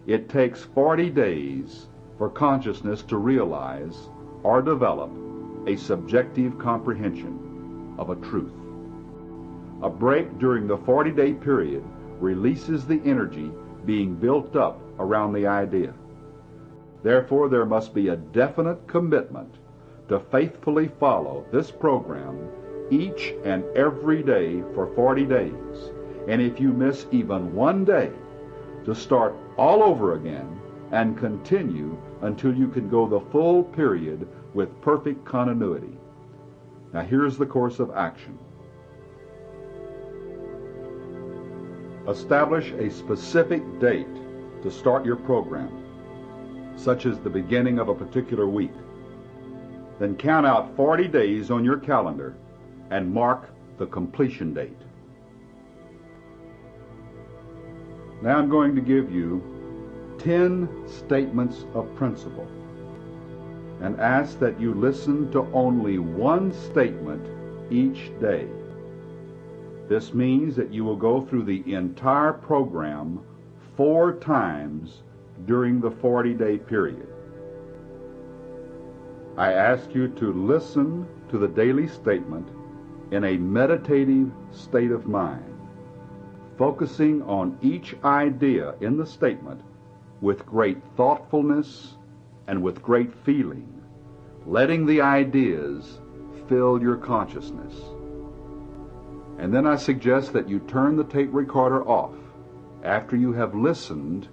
It takes 40 days for consciousness to realize or develop a subjective comprehension of a truth. A break during the 40-day period releases the energy being built up around the idea. Therefore, there must be a definite commitment to faithfully follow this program each and every day for 40 days. And if you miss even one day, to start all over again and continue until you can go the full period with perfect continuity. Now here's the course of action. Establish a specific date to start your program, such as the beginning of a particular week. Then count out 40 days on your calendar and mark the completion date. Now I'm going to give you 10 statements of principle and ask that you listen to only one statement each day. This means that you will go through the entire program 4 times during the 40-day period. I ask you to listen to the daily statement in a meditative state of mind, focusing on each idea in the statement with great thoughtfulness and with great feeling, letting the ideas fill your consciousness. And then I suggest that you turn the tape recorder off after you have listened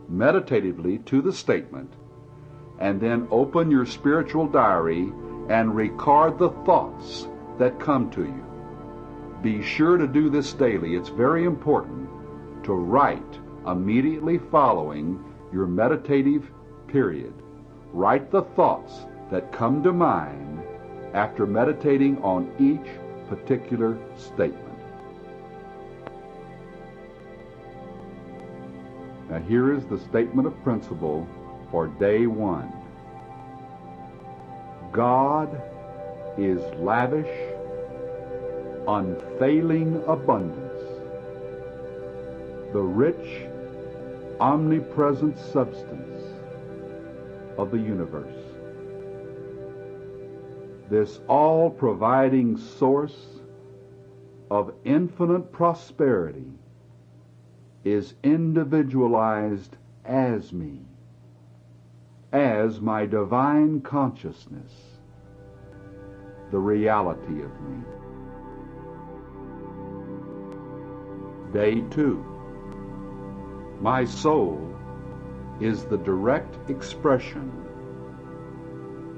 meditatively to the statement, and then open your spiritual diary and record the thoughts that come to you. Be sure to do this daily. It's very important to write immediately following your meditative period. Write the thoughts that come to mind after meditating on each particular statement. Now here is the statement of principle for day 1. God is lavish, unfailing abundance, the rich, omnipresent substance of the universe. This all-providing source of infinite prosperity is individualized as me, as my divine consciousness, the reality of me. Day 2. My soul is the direct expression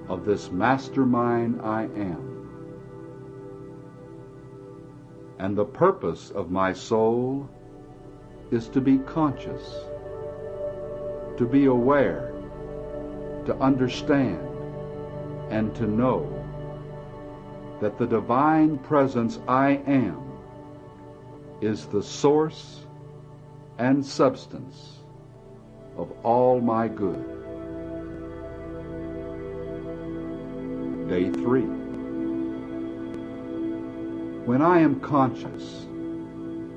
of this mastermind I am. And the purpose of my soul is to be conscious, to be aware, to understand, and to know that the divine presence I am is the source and substance of all my good. Day 3. When I am conscious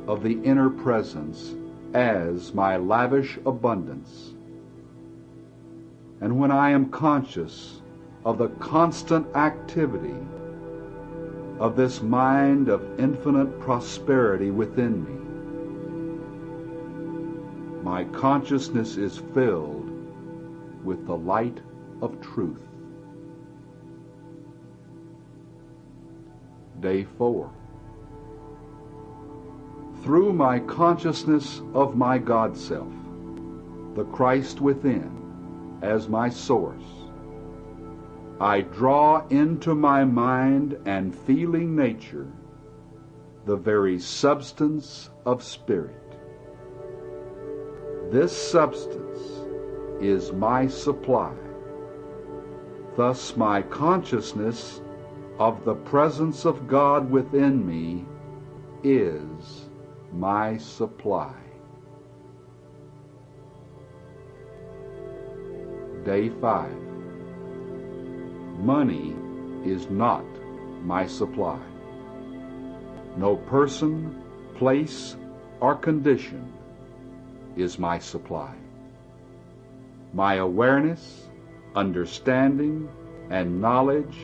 of the inner presence as my lavish abundance, and when I am conscious of the constant activity of this mind of infinite prosperity within me, my consciousness is filled with the light of truth. Day 4. Through my consciousness of my God self, the Christ within, as my source, I draw into my mind and feeling nature the very substance of spirit. This substance is my supply. Thus my consciousness of the presence of God within me is my supply. Day 5. Money is not my supply. No person, place, or condition is my supply. my awareness, understanding, and knowledge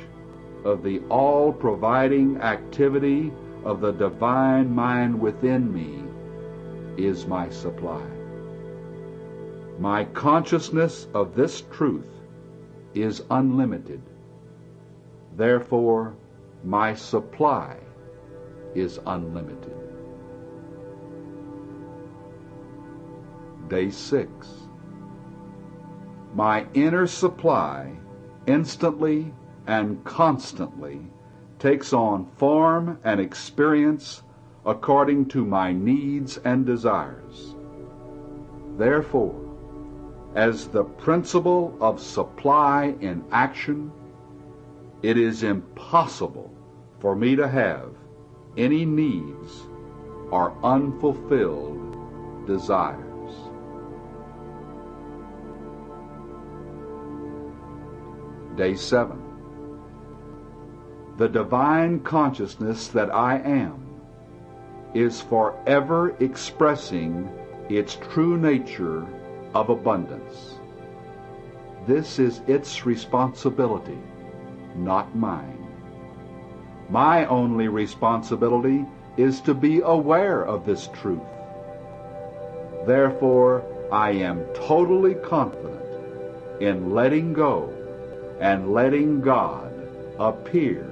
of the all-providing activity of the divine mind within me is my supply. My consciousness of this truth is unlimited. Therefore, my supply is unlimited. Day 6. My inner supply instantly and constantly takes on form and experience according to my needs and desires. Therefore, as the principle of supply in action, it is impossible for me to have any needs or unfulfilled desires. Day 7. The divine consciousness that I am is forever expressing its true nature of abundance. This is its responsibility, not mine. My only responsibility is to be aware of this truth. Therefore, I am totally confident in letting go and letting God appear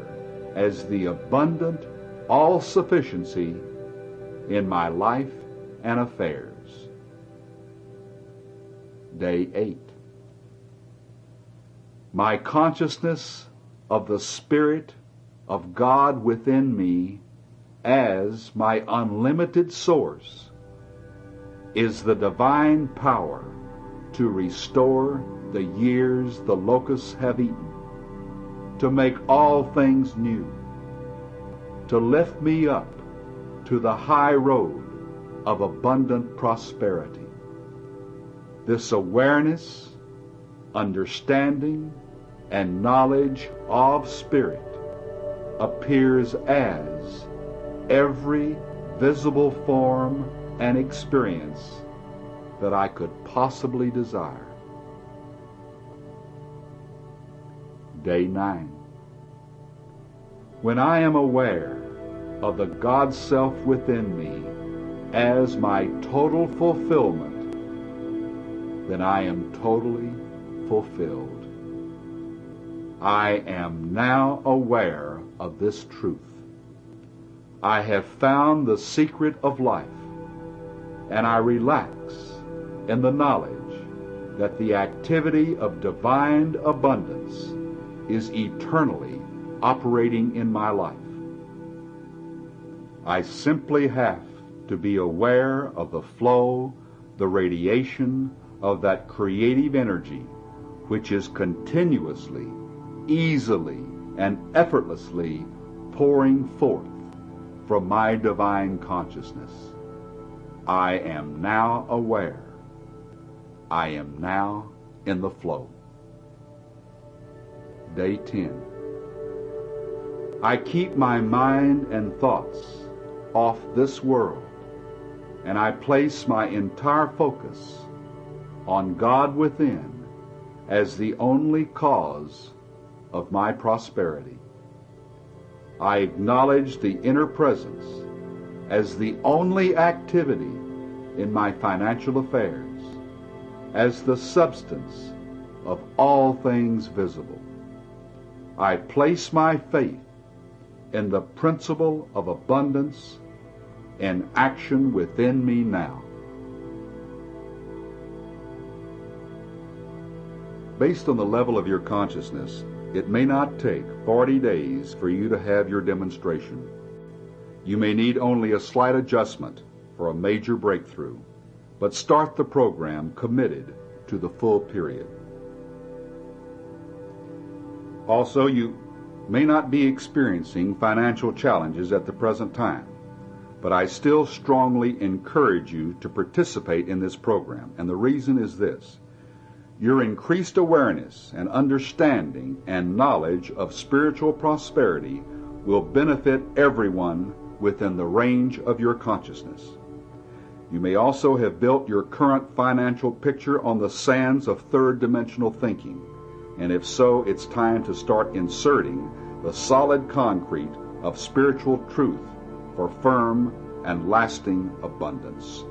as the abundant all-sufficiency in my life and affairs. Day 8. My consciousness of the Spirit of God within me as my unlimited source is the divine power to restore the years the locusts have eaten, to make all things new, to lift me up to the high road of abundant prosperity. This awareness, understanding, and knowledge of Spirit appears as every visible form and experience that I could possibly desire. Day 9. When I am aware of the God Self within me as my total fulfillment, then I am totally fulfilled. I am now aware of this truth. I have found the secret of life, and I relax in the knowledge that the activity of divine abundance is eternally operating in my life. I simply have to be aware of the flow, the radiation of that creative energy which is continuously, easily, and effortlessly pouring forth from my divine consciousness. I am now aware. I am now in the flow. Day 10. I keep my mind and thoughts off this world, and I place my entire focus on God within as the only cause of my prosperity. I acknowledge the inner presence as the only activity in my financial affairs, as the substance of all things visible. I place my faith in the principle of abundance in action within me now. Based on the level of your consciousness, it may not take 40 days for you to have your demonstration. You may need only a slight adjustment for a major breakthrough, but start the program committed to the full period. Also, you may not be experiencing financial challenges at the present time, but I still strongly encourage you to participate in this program, and the reason is this. Your increased awareness and understanding and knowledge of spiritual prosperity will benefit everyone within the range of your consciousness. You may also have built your current financial picture on the sands of third-dimensional thinking, and if so, it's time to start inserting the solid concrete of spiritual truth for firm and lasting abundance.